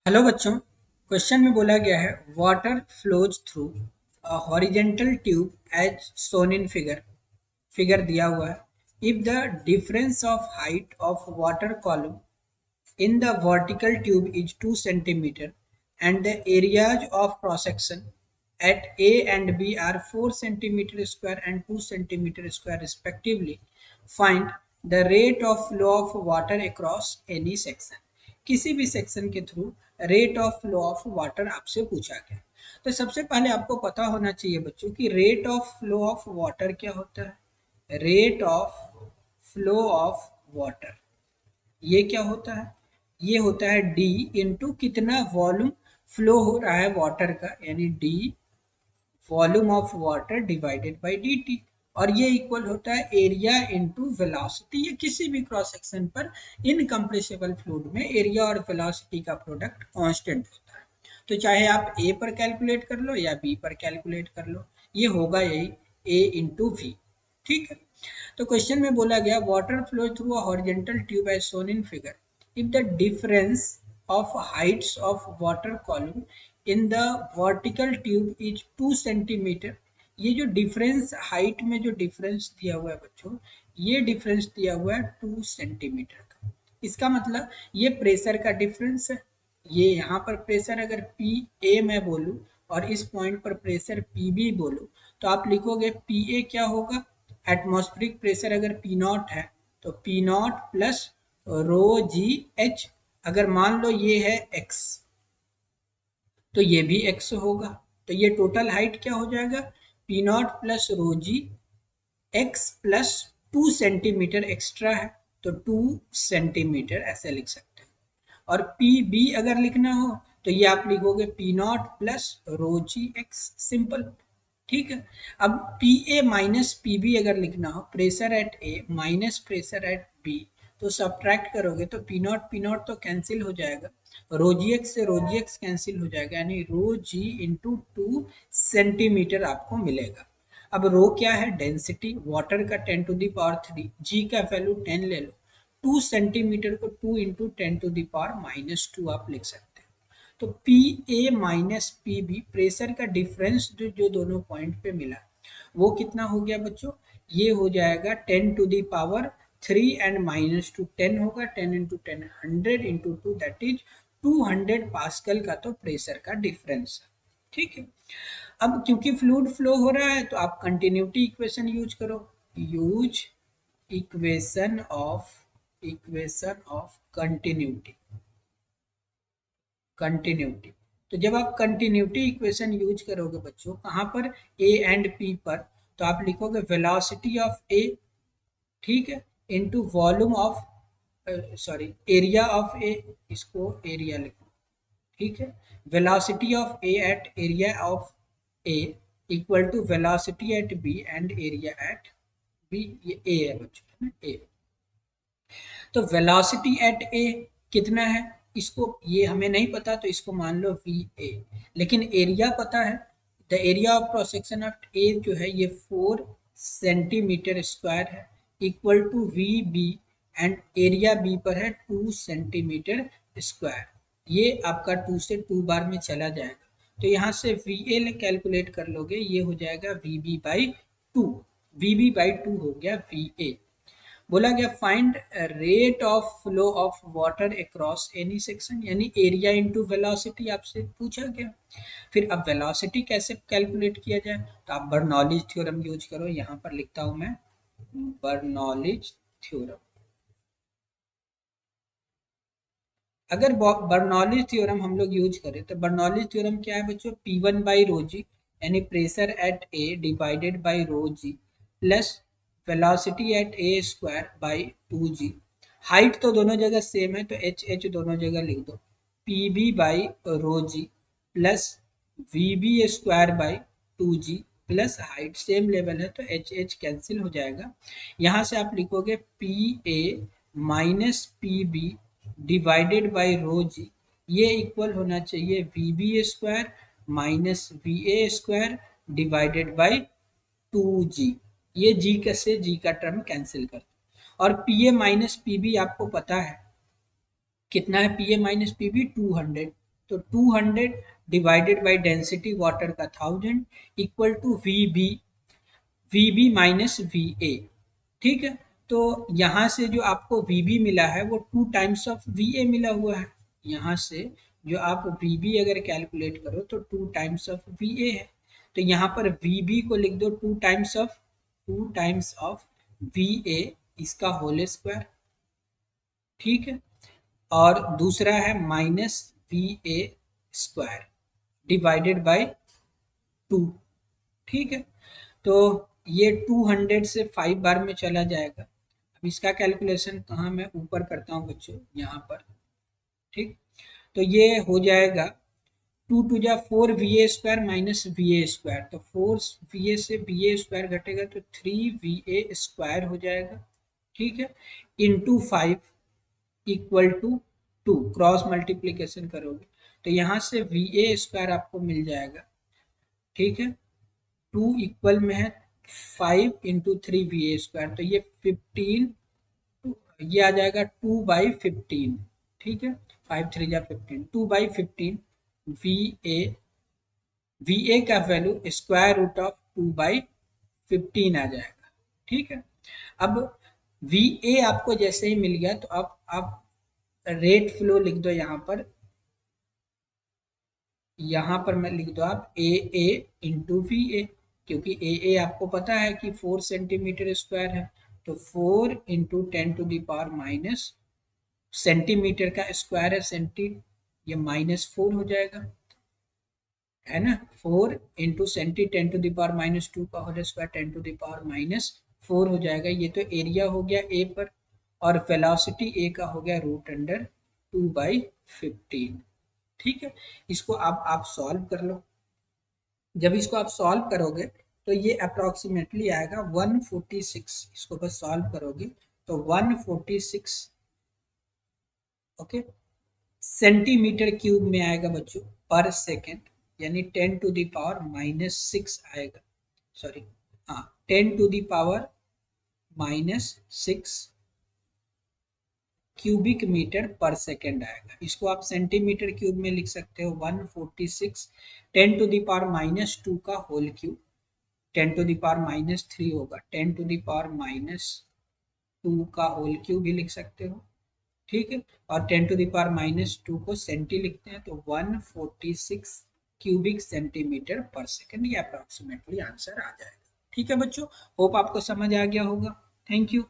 Hello बच्चों। Question में बोला गया है water flows through a horizontal tube as shown in figure. Figure दिया हुआ है। If the difference of height of water column in the vertical tube is 2 centimeter and the areas of cross section at A and B are 4 centimeter square and 2 centimeter square respectively. Find the rate of flow of water across any section. किसी भी section के through rate of flow of water आपसे पूछा गया। तो सबसे पहले आपको पता होना चाहिए बच्चों कि rate of flow of water क्या होता है। Rate of flow of water ये क्या होता है। ये होता है डी इंटू कितना वॉल्यूम फ्लो हो रहा है वाटर का, यानी D volume of water divided by D T. और ये इक्वल होता है एरिया इंटू वेलोसिटी। ये किसी भी क्रॉस सेक्शन पर इनकम्प्रेसिबल फ्लूइड में एरिया और वेलोसिटी का प्रोडक्ट कांस्टेंट होता है। तो चाहे आप ए पर कैलकुलेट कर लो या बी पर कैलकुलेट कर लो, ये होगा यही ए इंटू वी। ठीक है। तो क्वेश्चन में बोला गया water flow through a horizontal tube as shown in figure if the difference of heights of water column in the vertical tube is 2 centimetre. ये जो डिफरेंस हाइट में जो डिफरेंस दिया हुआ है बच्चों, ये डिफरेंस दिया हुआ है 2 सेंटीमीटर का। इसका मतलब ये प्रेशर का डिफरेंस है। ये यहाँ पर प्रेशर अगर पी ए मैं बोलूँ और इस पॉइंट पर प्रेशर पी बी बोलूँ, तो आप लिखोगे पी ए क्या होगा। एटमॉस्फेरिक प्रेशर अगर पी नॉट है तो P not plus rho ji H. अगर मान लो ये है एक्स तो ये भी एक्स होगा। तो ये टोटल हाइट क्या हो जाएगा, P not plus rho g x plus 2 centimetre extra है तो 2 सेंटीमीटर ऐसे लिख सकते हैं। और पी बी अगर लिखना हो तो ये आप लिखोगे P not plus rho g x, simple. ठीक है। अब P A minus P B अगर लिखना हो, pressure at A minus pressure at B, तो सब्ट्रैक्ट करोगे तो पी नॉट तो कैंसिल हो जाएगा, रो जी एक्स से रो जी एक्स कैंसिल हो जाएगा, यानी रो जी इंटू 2 सेंटीमीटर आपको मिलेगा। अब रो क्या है, डेंसिटी वाटर का 10⁻³ जी का वैल्यू 10 ले लो। 2 सेंटीमीटर को 2 इंटू 10⁻⁻² आप लिख सकते हैं। तो P A minus P B pressure का डिफरेंस जो जो दोनों पॉइंट पे मिला वो कितना हो गया बच्चों, ये हो जाएगा 10⁻³ एंड -2 10 होगा। 10 × 10 100 इंटू 2 दैट इज 200 पास्कल का तो प्रेशर का डिफरेंस है। ठीक है। अब क्योंकि फ्लूइड फ्लो हो रहा है तो आप कंटिन्यूटी इक्वेशन यूज करो। Use equation of continuity. Continuity, तो जब आप कंटिन्यूटी इक्वेशन यूज करोगे बच्चों कहाँ पर, ए एंड पी पर, तो आप लिखोगे वेलोसिटी ऑफ ए, ठीक है, into volume of, sorry area of A, इसको एरिया लिखो। ठीक है। Velocity of A at area of A equal to velocity at B and area at B. ये ए है बच्चों, है ना, ए। तो वेलोसिटी एट ए कितना है, इसको ये हमें नहीं पता तो इसको मान लो वी ए। लेकिन एरिया पता है, the area of cross section of A जो है ये 4 सेंटीमीटर स्क्वायर है, equal to V B and area B पर है 2 सेंटीमीटर स्क्वायर। ये आपका 2 से 2 बार में चला जाएगा, तो यहाँ से वी ए कैलकुलेट कर लोगे, ये हो जाएगा V B by 2। V B by 2 हो गया वी ए। बोला गया find rate of flow of water across any section, यानी एरिया इनटू वेलोसिटी आपसे पूछा गया। फिर अब वेलोसिटी कैसे कैलकुलेट किया जाए, तो आप बर्नौलीज थ्योरम यूज करो। यहाँ पर लिखता हूं मैं बर्नौलीज थ्योरम। अगर बर्नौलीज थ्योरम हम लोग यूज करें तो बर्नौलीज थ्योरम क्या है बच्चों, P1 बाई रो जी, यानी pressure at A divided by rho g plus velocity at A square by 2 g. Height तो दोनों जगह सेम है तो एच एच दोनों जगह लिख दो। P B by rho g plus V B square by 2 g plus height same level है तो एच एच कैंसिल हो जाएगा। यहाँ से आप लिखोगे P A minus P B divided by rho जी, ये इक्वल होना चाहिए we B square minus V A square divided by 2 जी। ये जी का से जी का टर्म कैंसिल कर दो। और P A minus P B आपको पता है कितना है, P A minus P B 200। तो 200 डिवाइडेड बाय डेंसिटी वाटर का 1000 equal to V B minus V A. ठीक है, तो यहाँ से जो आपको वी बी मिला है वो 2 टाइम्स ऑफ वी ए मिला हुआ है। यहाँ से जो आप वी बी अगर कैलकुलेट करो तो 2 टाइम्स ऑफ वी ए है। तो यहाँ पर वी बी को लिख दो 2 टाइम्स ऑफ वी ए, इसका होल स्क्वायर। ठीक है, और दूसरा है minus V A square divided by 2। ठीक है, तो ये 200 से 5 बार में चला जाएगा। अब इसका कैलकुलेशन कहाँ मैं ऊपर करता हूँ बच्चों, यहाँ पर। ठीक, तो ये हो जाएगा 2 टू जा 4 V A square minus V A square, तो 4 वी ए से वी ए स्क्वायर घटेगा तो 3 वी ए स्क्वायर हो जाएगा। ठीक है, into 5 equal to 2, cross multiplication करोगे तो यहाँ से वी ए स्क्वायर आपको मिल जाएगा। ठीक है, 2 इक्वल में है 5 इंटू 3 वी ए स्क्वायर, तो ये 15, ये आ जाएगा 2/15। ठीक है, 5 3 जा 15, 2/15 वी ए, वी ए का वैल्यू स्क्वायर रूट ऑफ 2/15 आ जाएगा। ठीक है, अब वी ए आपको जैसे ही मिल गया तो अब आप रेट फ्लो लिख दो यहाँ पर। यहाँ पर मैं लिख दो आप ए ए इंटू वी ए, क्योंकि ए आपको पता है कि 4 सेंटीमीटर स्क्वायर है, तो 4 into 10 to the power minus, centimetre का स्क्वायर है सेंटी, ये -4 हो जाएगा, है ना। 4 into centi 10 to the power -2 का whole square 10 to the power -4 हो जाएगा। ये तो एरिया हो गया ए पर, और वेलोसिटी ए का हो गया √2/15। ठीक है, इसको अब आप सॉल्व कर लो। जब इसको आप सॉल्व करोगे तो ये अप्रोक्सीमेटली आएगा 146, इसको बस सॉल्व करोगे तो 146, ओके, सेंटीमीटर क्यूब में आएगा बच्चों पर सेकेंड, यानी 10 टू द पावर -6 आएगा। सॉरी, हाँ, 10 to the power -6 cubic metre पर सेकेंड आएगा। इसको आप सेंटीमीटर क्यूब में लिख सकते हो 146 10 टू द पावर -2 का whole cube, 10 to the power -3 होगा 10 टू द पावर -2 का होल क्यूब भी लिख सकते हो। ठीक है, और 10 टू द पावर -2 को सेंटी लिखते हैं तो 146 क्यूबिक सेंटीमीटर पर सेकेंड, ये अप्रोक्सीमेटली आंसर आ जाएगा। ठीक है बच्चों, होप आपको समझ आ गया होगा। Thank you.